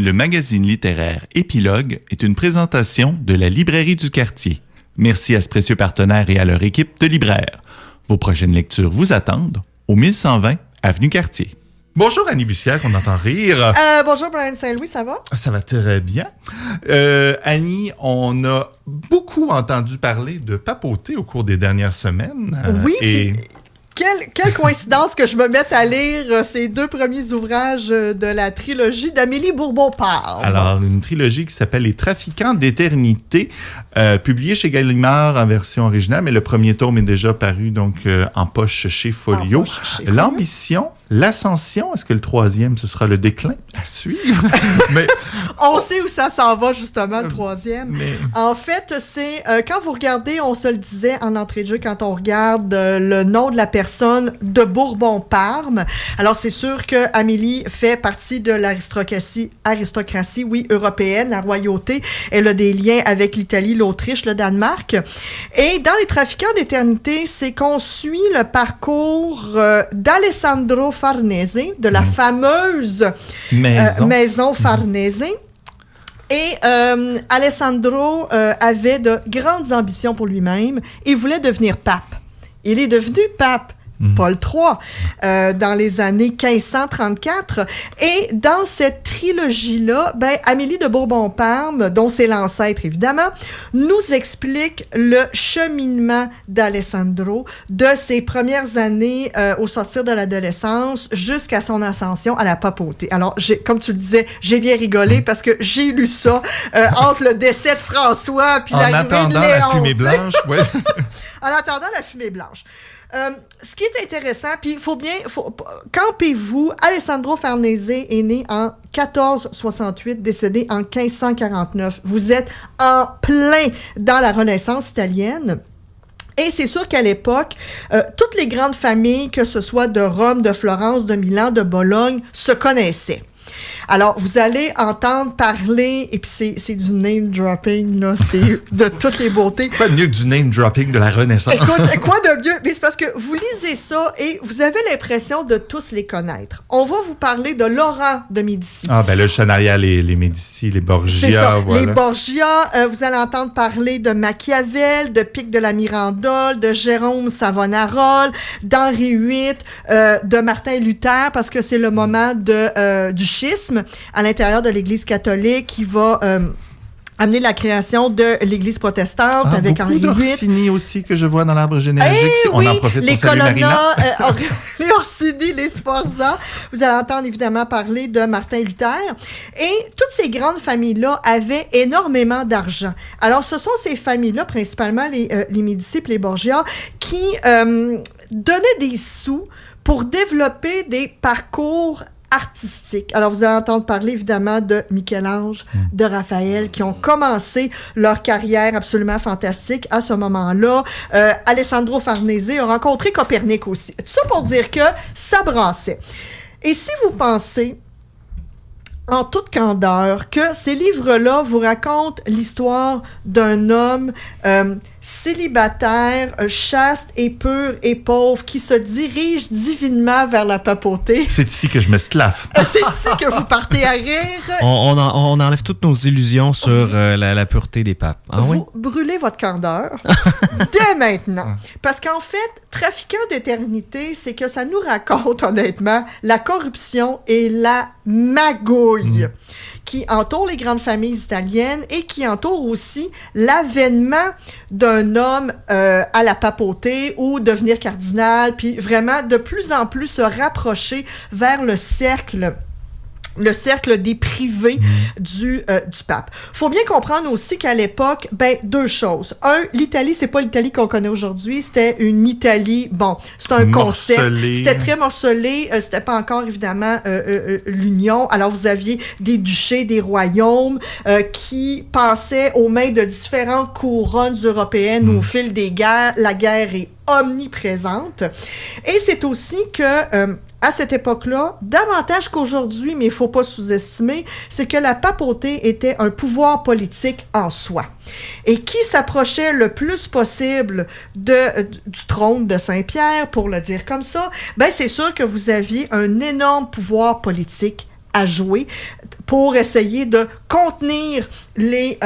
Le magazine littéraire Épilogue est une présentation de la Librairie du Quartier. Merci à ce précieux partenaire et à leur équipe de libraires. Vos prochaines lectures vous attendent au 1120 Avenue Cartier. Bonjour Annie Bussière, qu'on entend rire. Bonjour Brian Saint-Louis, ça va? Ça va très bien. Annie, on a beaucoup entendu parler de papauté au cours des dernières semaines. Oui, puis quelle coïncidence que je me mette à lire ces deux premiers ouvrages de la trilogie d'Amélie Bourbon-Parme. Alors, une trilogie qui s'appelle Les Trafiquants d'éternité, publiée chez Gallimard en version originale, mais le premier tome est déjà paru donc en poche chez Folio. L'ambition, l'ascension, est-ce que le troisième, ce sera le déclin? À suivre. Mais, on sait où ça s'en va, justement, le troisième. En fait, c'est, quand vous regardez, on se le disait en entrée de jeu, quand on regarde le nom de la personne de Bourbon-Parme. Alors, c'est sûr que Amélie fait partie de l'aristocratie, oui, européenne, la royauté. Elle a des liens avec l'Italie, l'Autriche, le Danemark. Et dans Les Trafiquants d'éternité, c'est qu'on suit le parcours d'Alessandro Farnese, de la fameuse maison Farnese. Et Alessandro avait de grandes ambitions pour lui-même et voulait devenir pape. Il est devenu pape. Paul III, dans les années 1534. Et dans cette trilogie-là, Amélie de Bourbon-Parme, dont c'est l'ancêtre évidemment, nous explique le cheminement d'Alessandro de ses premières années au sortir de l'adolescence jusqu'à son ascension à la papauté. Alors, comme tu le disais, j'ai bien rigolé parce que j'ai lu ça entre le décès de François puis l'arrivée de Léon. En attendant la fumée blanche, oui. En attendant la fumée blanche. Ce qui est intéressant, puis campez-vous, Alessandro Farnese est né en 1468, décédé en 1549. Vous êtes en plein dans la Renaissance italienne. Et c'est sûr qu'à l'époque, toutes les grandes familles, que ce soit de Rome, de Florence, de Milan, de Bologne, se connaissaient. Alors, vous allez entendre parler, et puis c'est du name-dropping, là, c'est de toutes les beautés. Pas mieux que du name-dropping de la Renaissance. Écoute, quoi de mieux? Mais c'est parce que vous lisez ça et vous avez l'impression de tous les connaître. On va vous parler de Laurent de Médicis. Ah, le Chenaria, les Médicis, les Borgia, c'est ça, voilà. Les Borgia, vous allez entendre parler de Machiavel, de Pic de la Mirandole, de Jérôme Savonarole, d'Henri VIII, de Martin Luther, parce que c'est le moment du schisme à l'intérieur de l'Église catholique qui va amener la création de l'Église protestante avec Henri VIII. Orsini aussi que je vois dans l'arbre généalogique. Oui, on en profite les pour saluer Marina. les Orsini, les Sforza. Vous allez entendre évidemment parler de Martin Luther. Et toutes ces grandes familles-là avaient énormément d'argent. Alors, ce sont ces familles-là, principalement les Médicis et les Borgia, qui donnaient des sous pour développer des parcours artistique. Alors, vous allez entendre parler, évidemment, de Michel-Ange, de Raphaël, qui ont commencé leur carrière absolument fantastique à ce moment-là. Alessandro Farnese a rencontré Copernic aussi. Tout ça pour dire que ça brassait. Et si vous pensez, en toute candeur, que ces livres-là vous racontent l'histoire d'un homme célibataire, chaste et pur et pauvre, qui se dirige divinement vers la papauté. C'est ici que je me sclaffe. C'est ici que vous partez à rire. On enlève toutes nos illusions sur la pureté des papes. Ah, vous brûlez votre candeur dès maintenant. Parce qu'en fait, Trafiquants d'éternité, c'est que ça nous raconte, honnêtement, la corruption et la magouille qui entoure les grandes familles italiennes et qui entoure aussi l'avènement d'un homme à la papauté ou devenir cardinal, puis vraiment de plus en plus se rapprocher vers le cercle des privés du pape. Faut bien comprendre aussi qu'à l'époque, deux choses. Un, l'Italie, c'est pas l'Italie qu'on connaît aujourd'hui, c'était une Italie, c'est un concept, c'était très morcelé, c'était pas encore évidemment l'Union. Alors vous aviez des duchés, des royaumes qui passaient aux mains de différentes couronnes européennes au fil des guerres. La guerre est omniprésente. Et c'est aussi que à cette époque-là, davantage qu'aujourd'hui, mais il ne faut pas sous-estimer, c'est que la papauté était un pouvoir politique en soi. Et qui s'approchait le plus possible du trône de Saint-Pierre, pour le dire comme ça, c'est sûr que vous aviez un énorme pouvoir politique à jouer pour essayer de contenir les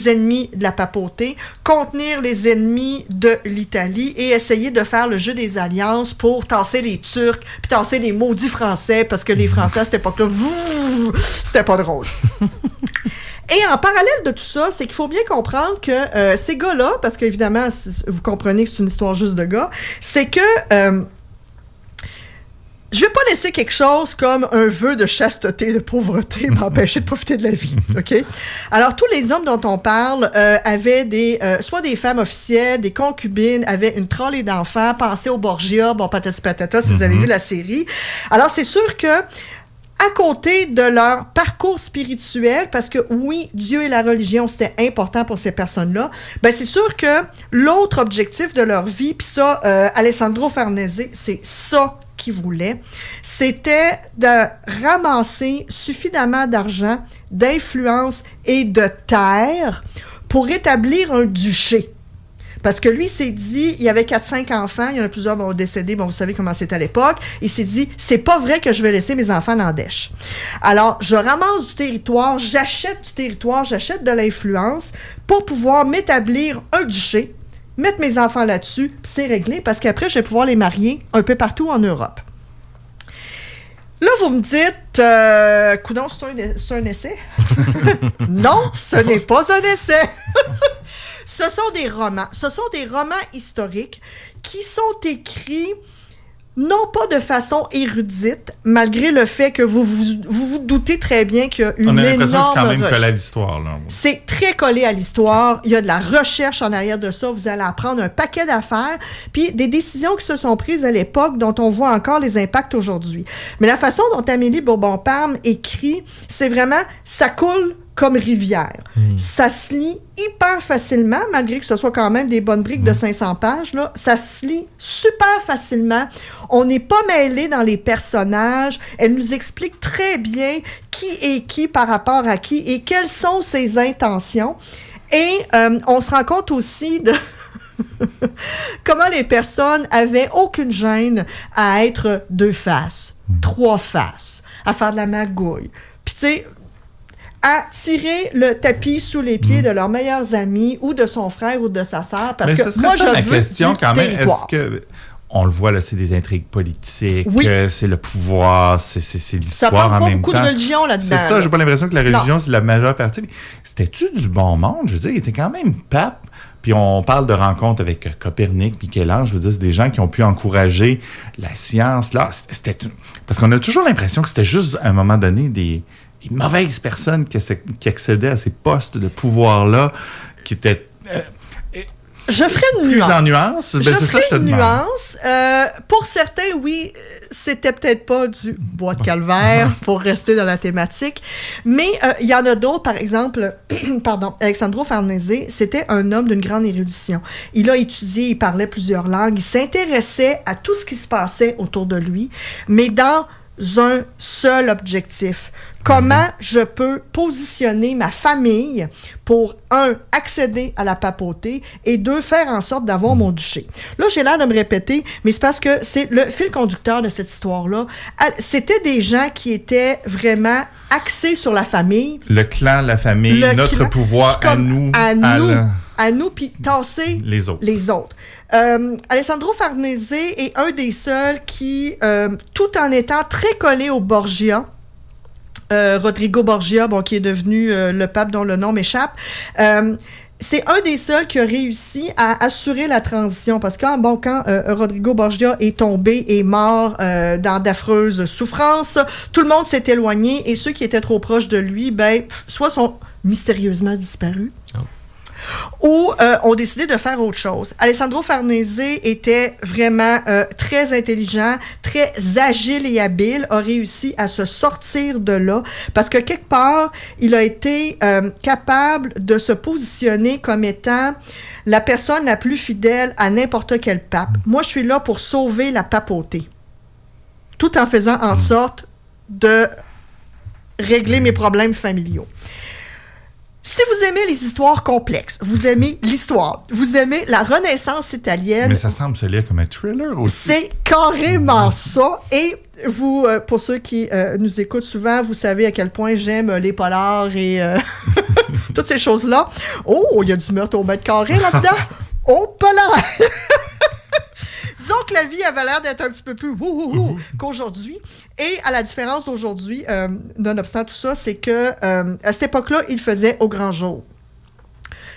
ennemis de la papauté, contenir les ennemis de l'Italie et essayer de faire le jeu des alliances pour tasser les Turcs puis tasser les maudits Français parce que les Français à cette époque-là, c'était pas drôle. Et en parallèle de tout ça, c'est qu'il faut bien comprendre que ces gars-là, parce qu'évidemment, vous comprenez que c'est une histoire juste de gars, c'est que je vais pas laisser quelque chose comme un vœu de chasteté, de pauvreté m'empêcher de profiter de la vie, OK? Alors, tous les hommes dont on parle avaient soit des femmes officielles, des concubines, avaient une tralée d'enfants, pensaient aux Borgia, bon, patati patata, si vous avez vu la série. Alors, c'est sûr que à côté de leur parcours spirituel, parce que oui, Dieu et la religion, c'était important pour ces personnes-là, ben c'est sûr que l'autre objectif de leur vie, puis ça, Alessandro Farnese, c'est ça qu'il voulait, c'était de ramasser suffisamment d'argent, d'influence et de terre pour établir un duché. Parce que lui, il s'est dit, il y avait 4-5 enfants, il y en a plusieurs qui vont décéder, bon, vous savez comment c'était à l'époque. Il s'est dit, c'est pas vrai que je vais laisser mes enfants dans dèche. Alors, je ramasse du territoire, j'achète de l'influence pour pouvoir m'établir un duché, mettre mes enfants là-dessus, puis c'est réglé, parce qu'après, je vais pouvoir les marier un peu partout en Europe. Là, vous me dites, coudonc, c'est un essai? Non, ce n'est pas un essai. Ce sont des romans. Ce sont des romans historiques qui sont écrits non pas de façon érudite, malgré le fait que vous doutez très bien qu'il y a une énorme... On a l'impression que c'est quand même collé à l'histoire. Là. C'est très collé à l'histoire. Il y a de la recherche en arrière de ça. Vous allez apprendre un paquet d'affaires. Puis des décisions qui se sont prises à l'époque dont on voit encore les impacts aujourd'hui. Mais la façon dont Amélie Bourbon-Parme écrit, c'est vraiment... Ça coule comme rivière. Ça se lit hyper facilement, malgré que ce soit quand même des bonnes briques de 500 pages. Là, ça se lit super facilement. On n'est pas mêlé dans les personnages. Elle nous explique très bien qui est qui par rapport à qui et quelles sont ses intentions. Et on se rend compte aussi de... comment les personnes avaient aucune gêne à être 2 faces, 3 faces, à faire de la magouille. Puis tu sais... à tirer le tapis sous les pieds de leurs meilleurs amis ou de son frère ou de sa sœur, parce que moi, je veux question, du quand même, territoire. est-ce que... On le voit, là, c'est des intrigues politiques, c'est le pouvoir, c'est l'histoire en même temps. Ça parle pas beaucoup de religion là-dedans. C'est ça, j'ai pas l'impression que la religion, c'est la majeure partie. Mais c'était-tu du bon monde? Je veux dire, il était quand même pape. Puis on parle de rencontres avec Copernic, Michel-Ange. Je veux dire, c'est des gens qui ont pu encourager la science. Là, parce qu'on a toujours l'impression que c'était juste, à un moment donné, des mauvaises personnes qui accédaient à ces postes de pouvoir-là, qui étaient... je ferai une plus nuance. En nuance? Ben, c'est ça que je te demande. Nuance. Pour certains, oui, c'était peut-être pas du bois de calvaire pour rester dans la thématique, mais il y en a d'autres, par exemple, Alessandro Farnese, c'était un homme d'une grande érudition. Il a étudié, il parlait plusieurs langues, il s'intéressait à tout ce qui se passait autour de lui, mais dans un seul objectif. Comment je peux positionner ma famille pour, 1, accéder à la papauté et 2, faire en sorte d'avoir mon duché. Là, j'ai l'air de me répéter, mais c'est parce que c'est le fil conducteur de cette histoire-là. C'était des gens qui étaient vraiment axés sur la famille. Le clan, la famille, notre pouvoir à nous. À nous, puis tasser les autres. Alessandro Farnese est un des seuls qui, tout en étant très collé au Borgia, Rodrigo Borgia, qui est devenu le pape dont le nom m'échappe, c'est un des seuls qui a réussi à assurer la transition. Parce que quand Rodrigo Borgia est tombé et mort dans d'affreuses souffrances, tout le monde s'est éloigné et ceux qui étaient trop proches de lui, soit sont mystérieusement disparus, ou ont décidé de faire autre chose. Alessandro Farnese était vraiment très intelligent, très agile et habile, a réussi à se sortir de là, parce que quelque part, il a été capable de se positionner comme étant la personne la plus fidèle à n'importe quel pape. Moi, je suis là pour sauver la papauté, tout en faisant en sorte de régler mes problèmes familiaux. Si vous aimez les histoires complexes, vous aimez l'histoire, vous aimez la Renaissance italienne... Mais ça semble se lire comme un thriller aussi. C'est carrément ça. Et vous, pour ceux qui nous écoutent souvent, vous savez à quel point j'aime les polars et toutes ces choses-là. Oh, il y a du meurtre au mètre carré là-dedans. Oh, polar! Disons que la vie avait l'air d'être un petit peu plus qu'aujourd'hui. Et à la différence d'aujourd'hui, nonobstant tout ça, c'est que à cette époque-là, il faisait au grand jour.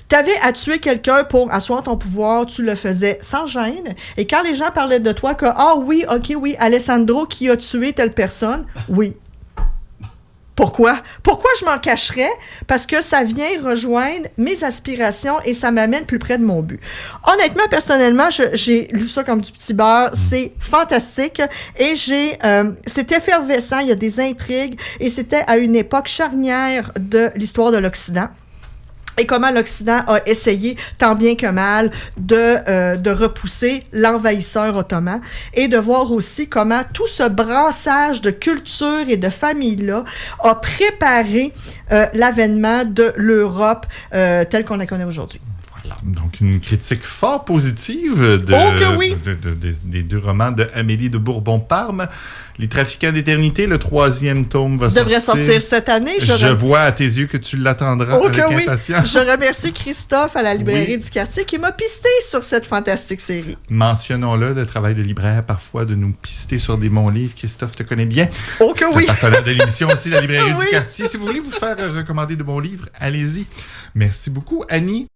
T'avais à tuer quelqu'un pour asseoir ton pouvoir, tu le faisais sans gêne. Et quand les gens parlaient de toi que « Ah oui, OK, oui, Alessandro qui a tué telle personne. » Oui. Pourquoi? Pourquoi je m'en cacherais? Parce que ça vient rejoindre mes aspirations et ça m'amène plus près de mon but. Honnêtement, personnellement, j'ai lu ça comme du petit beurre. C'est fantastique et c'est effervescent. Il y a des intrigues et c'était à une époque charnière de l'histoire de l'Occident. Et comment l'Occident a essayé, tant bien que mal, de repousser l'envahisseur ottoman et de voir aussi comment tout ce brassage de culture et de famille-là a préparé l'avènement de l'Europe telle qu'on la connaît aujourd'hui. Voilà, donc une critique fort positive des deux romans de Amélie de Bourbon-Parme. Les Trafiquants d'éternité, le 3e tome devrait sortir cette année. Je vois à tes yeux que tu l'attendras avec impatience. Je remercie Christophe à la librairie du quartier qui m'a pisté sur cette fantastique série. Mentionnons-le, le travail de libraire, parfois, de nous pister sur des bons livres. Christophe te connaît bien. C'est un partenaire de l'émission aussi, la librairie du quartier. Si vous voulez vous faire recommander de bons livres, allez-y. Merci beaucoup, Annie.